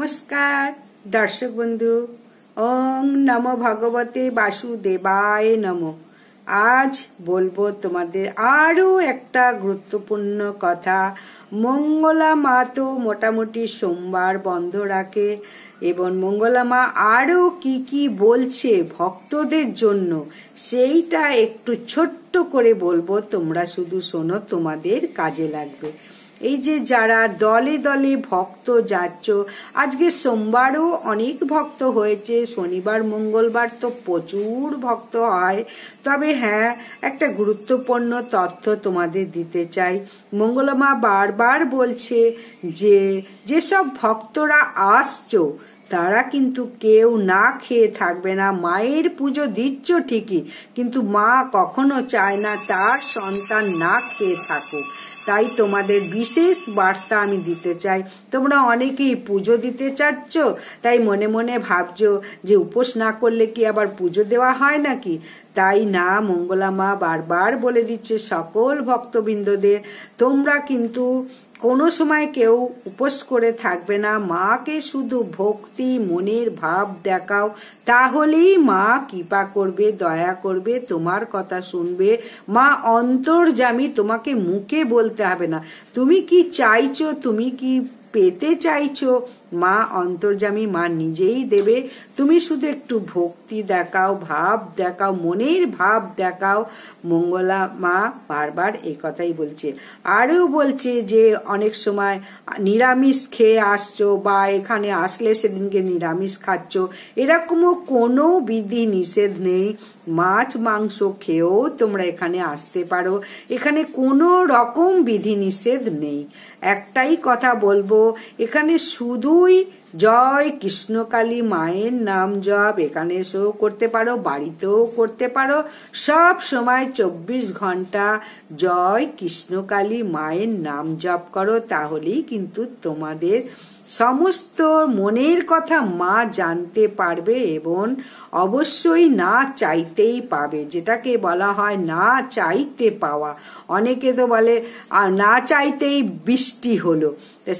নমস্কার দর্শক বন্ধু। ওং নমো ভগবতে বাসুদেবায় নমো। আজ বলবো তোমাদের আরো একটা গুরুত্বপূর্ণ কথা। মঙ্গলা মা তো মোটামুটি সোমবার বন্ধ রাখে, এবং মঙ্গলা মা আরো কি কি বলছে ভক্তদের জন্য সেইটা একটু ছোট্ট করে বলবো, তোমরা শুধু শোনো, তোমাদের কাজে লাগবে। এই যে যারা দলে দলে ভক্ত যাচ্ছ, আজকে সোমবারও অনেক ভক্ত হয়েছে, শনিবার মঙ্গলবার তো প্রচুর ভক্ত হয়। তবে হ্যাঁ, একটা গুরুত্বপূর্ণ তথ্য তোমাদের দিতে চাই। মঙ্গলা মা বারবার বলছে যে যেসব ভক্তরা আসছো তারা কিন্তু কেউ না খেয়ে থাকবে না। মায়ের পুজো দিচ্ছ ঠিকই, কিন্তু মা কখনো চায় না তার সন্তান না খেয়ে থাকুক। তাই তোমাদের বিশেষ বার্তা আমি দিতে চাই। তোমরা অনেকেই পুজো দিতে চাচ্ছ, তাই মনে মনে ভাবছো যে উপোস না করলে কি আবার পুজো দেওয়া হয় নাকি। তাই না, মঙ্গলা মা বারবার বলে দিচ্ছে সকল ভক্তবৃন্দদের, তোমরা কিন্তু কোনো সময় কেউ উপোস করে থাকবে না। মাকে শুধু ভক্তি মনের ভাব দেখাও, তাহলেই মা কৃপা করবে, দয়া করবে, তোমার কথা শুনবে। মা অন্তর্যামী, তোমাকে মুখে বলতে হবে না তুমি কি চাইছো, তুমি কি পেতে চাইছো। মা অন্তর্যামী, মা নিজেই দেবে। তুমি শুধু একটু ভক্তি দেখাও, ভাব দেখাও, মনের ভাব দেখাও। মঙ্গলা মা বারবার এই কথাই বলছে। আরও বলছে যে অনেক সময় নিরামিষ খেয়ে আসছো, বা এখানে আসলে সেদিনকে নিরামিষ খাচ্ছ, এরকমও কোনো বিধি নিষেধ নেই। মাছ মাংস খেয়েও তোমরা এখানে আসতে পারো, এখানে কোনো রকম বিধি নিষেধ নেই। একটাই কথা বলবো, এখানে শুধুই জয় কৃষ্ণকালী মায়ের নাম জপ এখানে এসেও করতে পারো, বাড়িতেও করতে পারো। সব সময় 24 ঘন্টা জয় কৃষ্ণকালী মায়ের নাম জপ করো, তাহলেই কিন্তু তোমাদের সমস্ত মনের কথা মা জানতে পারবে, এবং অবশ্যই না চাইতেই পাবে, যেটাকে বলা হয় না চাইতে পাওয়া। অনেকে তো বলে না চাইতেই বৃষ্টি হলো,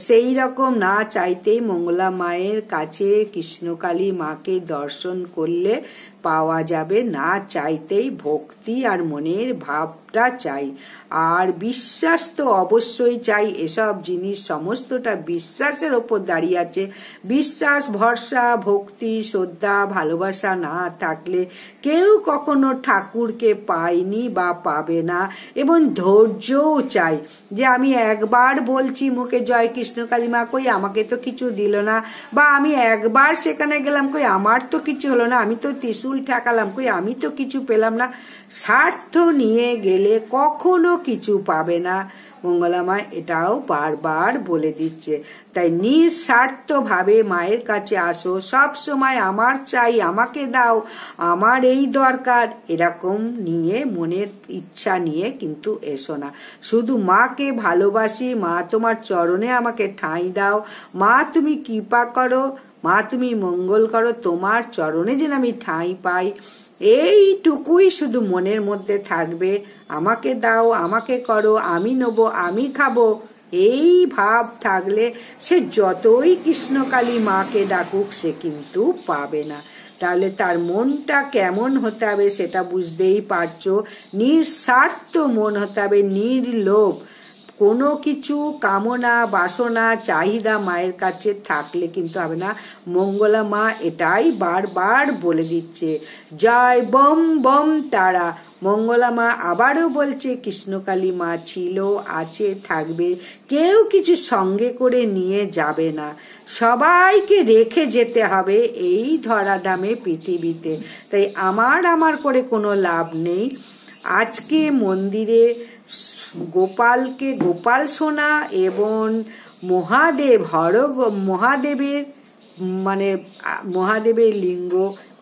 সেই রকম না চাইতেই মঙ্গলা মায়ের কাছে কৃষ্ণকালী মাকে দর্শন করলে পাওয়া যাবে। না চাইতেই ভক্তি আর মনের ভাবটা চাই, আর বিশ্বাস তো অবশ্যই চাই। এসব জিনিস সমস্তটা বিশ্বাসের ওপর দাঁড়িয়ে আছে। বিশ্বাস, ভরসা, ভক্তি, শ্রদ্ধা, ভালোবাসা না থাকলে কেউ কখনো ঠাকুরকে পায়নি বা পাবে না। এবং ধৈর্যও চাই, যে আমি একবার বলছি মুখে জয় কৃষ্ণকালী মা, কই আমাকে তো কিছু দিল না, বা আমি একবার সেখানে গেলাম, কই আমার তো কিছু হলো না, আমি তো ত্রিশূল ঠেকালাম, কই আমি তো কিছু পেলাম না। স্বার্থ নিয়ে গেলে কখনো কিছু পাবে না। মঙ্গলা মা এটাও বারবার বলে দিচ্ছে। তাই নিঃস্বার্থ ভাবে মায়ের কাছে আসো। সব সময় আমার চাই, আমাকে দাও, আমার এই দরকার, এরকম নিয়ে মনের ইচ্ছা নিয়ে কিন্তু এসো না। শুধু মাকে ভালোবাসি, মা তোমার চরণে আমাকে ঠাঁই দাও, মা তুমি কৃপা করো, মা তুমি মঙ্গল করো, তোমার চরণে যেন আমি ঠাঁই পাই, এইটুকুই শুধু মনের মধ্যে থাকবে। আমাকে দাও, আমাকে করো, আমি নেবো, আমি খাবো, এই ভাব থাকলে সে যতই কৃষ্ণকালী মাকে ডাকুক সে কিন্তু পাবে না। তাহলে তার মনটা কেমন হতে হবে সেটা বুঝতেই পারছো। নিঃস্বার্থ মন হতে হবে, নির্লোভ। কোনো কিছু কামনা বাসনা চাহিদা মায়ের কাছে থাকলে কিন্তু হবে না। মঙ্গলা মা এটাই বারবার বলে দিচ্ছে। জয় বম বম তারা। মঙ্গলা মা আবারও বলছে কৃষ্ণকালী মা ছিল, আছে, থাকবে। কেউ কিছু সঙ্গে করে নিয়ে যাবে না, সবাইকে রেখে যেতে হবে এই ধরাধামে পৃথিবীতে। তাই আমার করে কোনো লাভ নেই। আজকে মন্দিরে গোপালকে, গোপাল সোনা এবং মহাদেব, মহাদেবের মানে মহাদেবের লিঙ্গ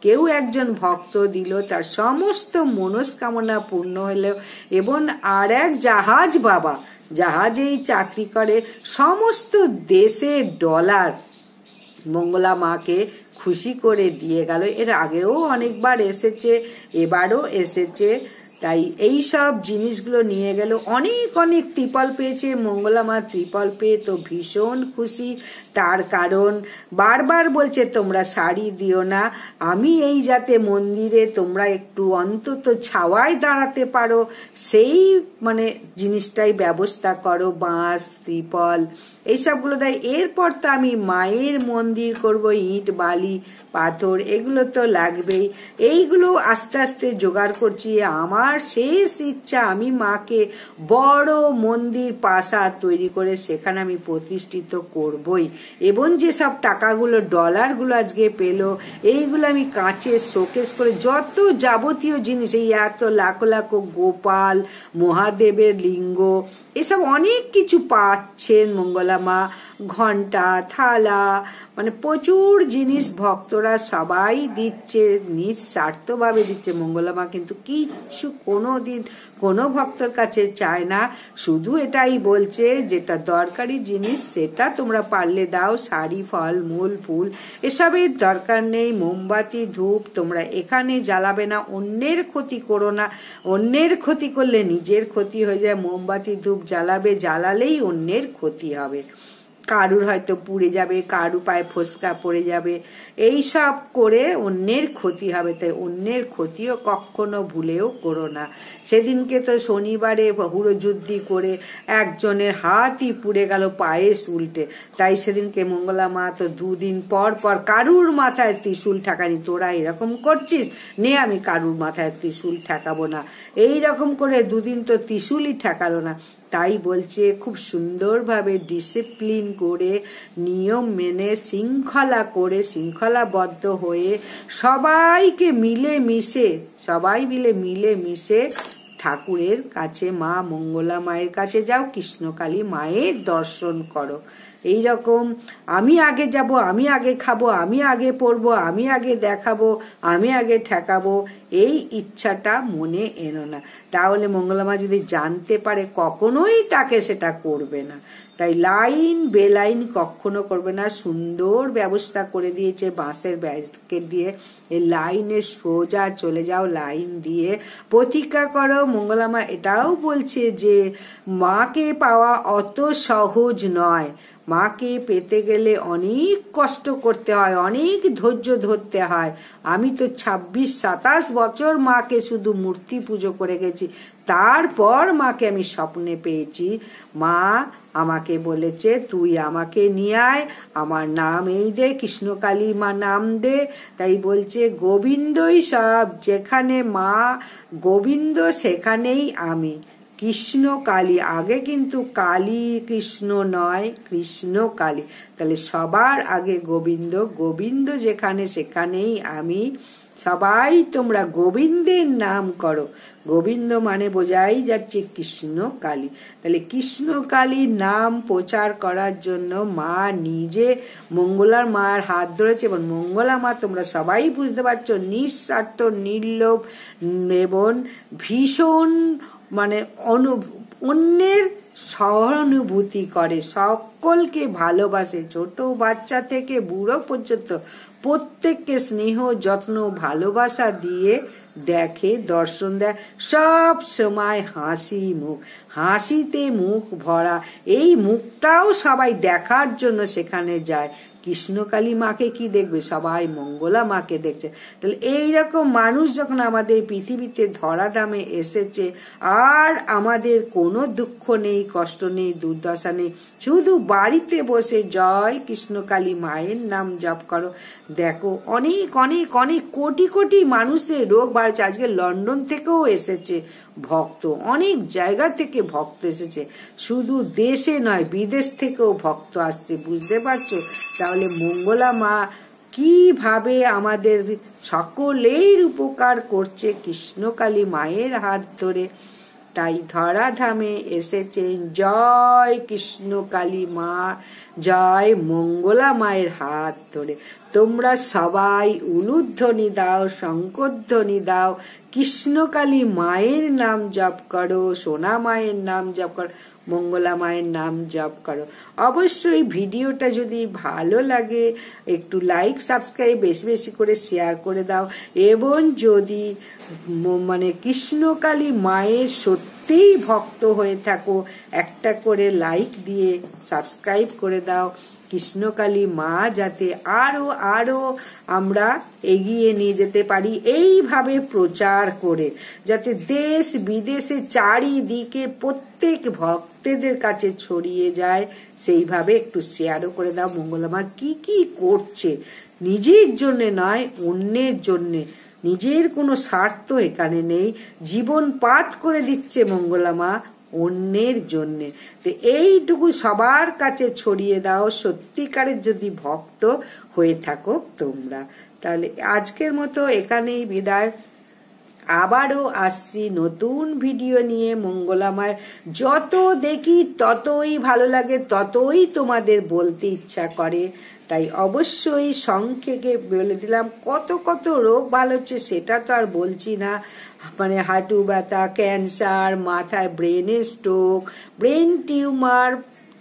কেউ একজন ভক্ত দিল, তার সমস্ত মনস্কামনা পূর্ণ হলো। এবং আর এক জাহাজ বাবা, জাহাজেই চাকরি করে, সমস্ত দেশের ডলার মঙ্গলা মাকে খুশি করে দিয়ে গেল। এর আগেও অনেকবার এসেছে, এবারও এসেছে। তাই এই সব জিনিসগুলো নিয়ে গেল। অনেক অনেক ত্রিপল পেয়েছে মঙ্গলা মা, ত্রিপল পেয়ে তো ভীষণ খুশি। তার কারণ বারবার বলছে তোমরা শাড়ি দিও না, আমি এই যাতে মন্দিরে তোমরা একটু অন্তত ছাওয়ায় দাঁড়াতে পারো সেই জিনিসটাই ব্যবস্থা করো, বাঁশ ত্রিপল এইসবগুলো দেয়। এরপর তো আমি মায়ের মন্দির করব, ইট বালি পাথর এগুলো তো লাগবেই। এইগুলো আস্তে আস্তে জোগাড় করছি। আমার শেষ ইচ্ছা আমি মাকে বড় মন্দির প্রাসাদ তৈরি করে সেখানে আমি প্রতিষ্ঠিত করবই। এবং যেসব টাকাগুলো ডলারগুলো আজকে পেলো এইগুলো আমি কাঁচের শোকেস করে যত যাবতীয় জিনিস, এই এত লাখ লাখ গোপাল মহাদেবের লিঙ্গ এসব অনেক কিছু পাচ্ছেন মঙ্গলা মা, ঘন্টা থালা প্রচুর জিনিস ভক্তরা সবাই দিচ্ছে, নিঃস্বার্থভাবে দিচ্ছে। মঙ্গলা মা কিন্তু কিচ্ছু কোনোদিন কোনো ভক্তর কাছে চায় না, শুধু এটাই বলছে যেটা দরকারি জিনিস সেটা তোমরা পারলে দাও, শাড়ি ফল মূল ফুল এসবের দরকার নেই। মোমবাতি ধূপ তোমরা এখানে জ্বালাবে না, অন্যের ক্ষতি করো না, অন্যের ক্ষতি করলে নিজের ক্ষতি হয়ে যায়। মোমবাতি ধূপ জ্বালাবে, জ্বালালেই অন্যের ক্ষতি হবে, কারুর হয়তো পুড়ে যাবে, কারু পায়ে ফোসকা পড়ে যাবে, এই সব করে অন্যের ক্ষতি হবে। তাই অন্যের ক্ষতিও কখনো ভুলেও করো না। সেদিনকে তো শনিবারে হুড়োযুদ্ধি করে একজনের হাতই পুড়ে গেল পায়েস উল্টে, তাই সেদিনকে মঙ্গলা মা তো দুদিন পর পর কারুর মাথায় ত্রিশূল ঠেকানি, তোরা এরকম করছিস নে আমি কারুর মাথায় ত্রিশূল ঠেকাবো না, এইরকম করে দুদিন তো ত্রিশূলই ঠেকালো না। তাই বলছে খুব সুন্দরভাবে ডিসিপ্লিন করে নিয়ম মেনে শৃঙ্খলা করে শৃঙ্খলাবদ্ধ হয়ে সবাইকে মিলে মিশে ঠাকুরের কাছে, মা মঙ্গলা মায়ের কাছে যাও, কৃষ্ণকালী মায়ের দর্শন করো। এইরকম আমি আগে যাব, আমি আগে খাবো, আমি আগে পড়বো, আমি আগে দেখাবো, আমি আগে ঠেকাবো, এই ইচ্ছাটা মনে এনো না। তাহলে মঙ্গলা মা যদি জানতে পারে কখনোই তাকে সেটা করবে না। তাই লাইন বেলাইন কখনো করবে না। সুন্দর ব্যবস্থা করে দিয়েছে বাঁশের ব্যারিকেড দিয়ে, এই লাইনে সোজা চলে যাও, লাইন দিয়ে প্রতিজ্ঞা করো। মঙ্গলা মা এটাও বলছে যে মাকে পাওয়া অত সহজ নয়, মাকে পেতে গেলে অনেক কষ্ট করতে হয়, অনেক ধৈর্য ধরতে হয়। আমি তো 26-27 বছর মাকে শুধু মূর্তি পুজো করে গেছি, তারপর মাকে আমি স্বপ্নে পেয়েছি। মা আমাকে বলেছে তুই আমাকে নিয়ে আয়, আমার নাম এই দে, কৃষ্ণকালী মা নাম দে। তাই বলছে গোবিন্দই সব, যেখানে মা গোবিন্দ সেখানেই আমি। কৃষ্ণ কালী, আগে কিন্তু কালী কৃষ্ণ নয়, কৃষ্ণ কালী। তাহলে সবার আগে গোবিন্দ, গোবিন্দ যেখানে সেখানেই আমি। সবাই তোমরা গোবিন্দের নাম করো। গোবিন্দ বোঝাই যাচ্ছে কৃষ্ণ কালী। তাহলে কৃষ্ণ কালীর নাম প্রচার করার জন্য মা নিজে মঙ্গলার মার হাত ধরেছে। এবং মঙ্গলা মা তোমরা সবাই বুঝতে পারছো নিঃস্বার্থ নির্লোভ এবং ভীষণ অন্যের সহানুভূতি করে, সকলকে ভালোবাসে, ছোট বাচ্চা থেকে বুড়ো পর্যন্ত প্রত্যেককে স্নেহ যত্ন ভালোবাসা দিয়ে দেখে, দর্শন দেয়, সব সময় হাসি মুখ, হাসিতে মুখ ভরা। এই মুখটাও সবাই দেখার জন্য সেখানে যায়। কৃষ্ণকালী মাকে কি দেখবে? সবাই মঙ্গলা মাকে দেখছে। তাহলে এইরকম মানুষ যখন আমাদের পৃথিবীতে ধরাধামে এসেছে, আর আমাদের কোনো দুঃখ নেই, কষ্ট নেই, দুর্দশা নেই, শুধু বাড়িতে বসে জয় কৃষ্ণকালী মায়ের নাম জপ করো। দেখো অনেক অনেক অনেক কোটি কোটি মানুষের রোগ বাড়ছে। আজকে লন্ডন থেকেও এসেছে ভক্ত, অনেক জায়গা থেকে ভক্ত এসেছে, শুধু দেশে নয় বিদেশ থেকেও ভক্ত আসছে। বুঝতে পারছো? তাহলে মঙ্গলা মা কিভাবে আমাদের সকলের উপকার করছে কৃষ্ণকালী মায়ের হাত ধরে। তাই ধরাধামে এসেছেন জয় কৃষ্ণকালী মা, জয় মঙ্গলা মায়ের হাত ধরে। তোমরা সবাই উলুধ্বনি দাও, শঙ্করধ্বনি দাও, কৃষ্ণকালী মায়ের নাম জপ করো, সোনা মায়ের নাম জপ করো, মঙ্গলা মায়ের নাম জপ করো। অবশ্যই ভিডিওটা যদি ভালো লাগে একটু লাইক সাবস্ক্রাইব বেশি বেশি করে শেয়ার করে দাও, এবং যদি কৃষ্ণকালী মায়ের সত্যিই ভক্ত হয়ে থাকো একটা করে লাইক দিয়ে সাবস্ক্রাইব করে দাও। কৃষ্ণকালী মা যাতে আরো আরো আমরা এগিয়ে নিয়ে যেতে পারি এইভাবে প্রচার করে, যাতে দেশ বিদেশে চারিদিকে প্রত্যেক ভক্তদের কাছে ছড়িয়ে যায়, সেইভাবে একটু শেয়ারও করে দাও। মঙ্গলা মা কি কি করছে, নিজের জন্য নয় অন্যের জন্যে, নিজের কোনো স্বার্থ এখানে নেই, জীবন পাত করে দিচ্ছে মঙ্গলা মা অন্যের জন্যে। তো এইটুকু সবার কাছে ছড়িয়ে দাও সত্যিকারের যদি ভক্ত হয়ে থাকো তোমরা। তাহলে আজকের মতো এখানেই বিদায়, আবারও আসছি নতুন ভিডিও নিয়ে। মঙ্গলা মায়ের যত দেখি ততই ভালো লাগে, ততই তোমাদের বলতে ইচ্ছা করে, তাই অবশ্যই সংক্ষেপে বলে দিলাম। কত কত রোগ ভালো হচ্ছে সেটা তো আর বলছি না, হাঁটু ব্যথা, ক্যান্সার, মাথায় ব্রেনের স্ট্রোক, ব্রেন টিউমার,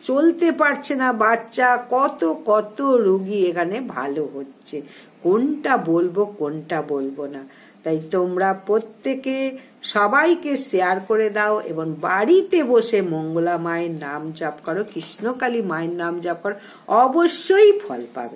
চলতে পারছে না বাচ্চা, কত কত রোগী এখানে ভালো হচ্ছে। কোনটা বলবো কোনটা বলবো না, তাই তোমরা প্রত্যেকে সবাইকে শেয়ার করে দাও এবং বাড়িতে বসে মঙ্গলা মায়ের নাম জপ করো, কৃষ্ণকালী মায়ের নাম জপ করো, অবশ্যই ফল পাবে।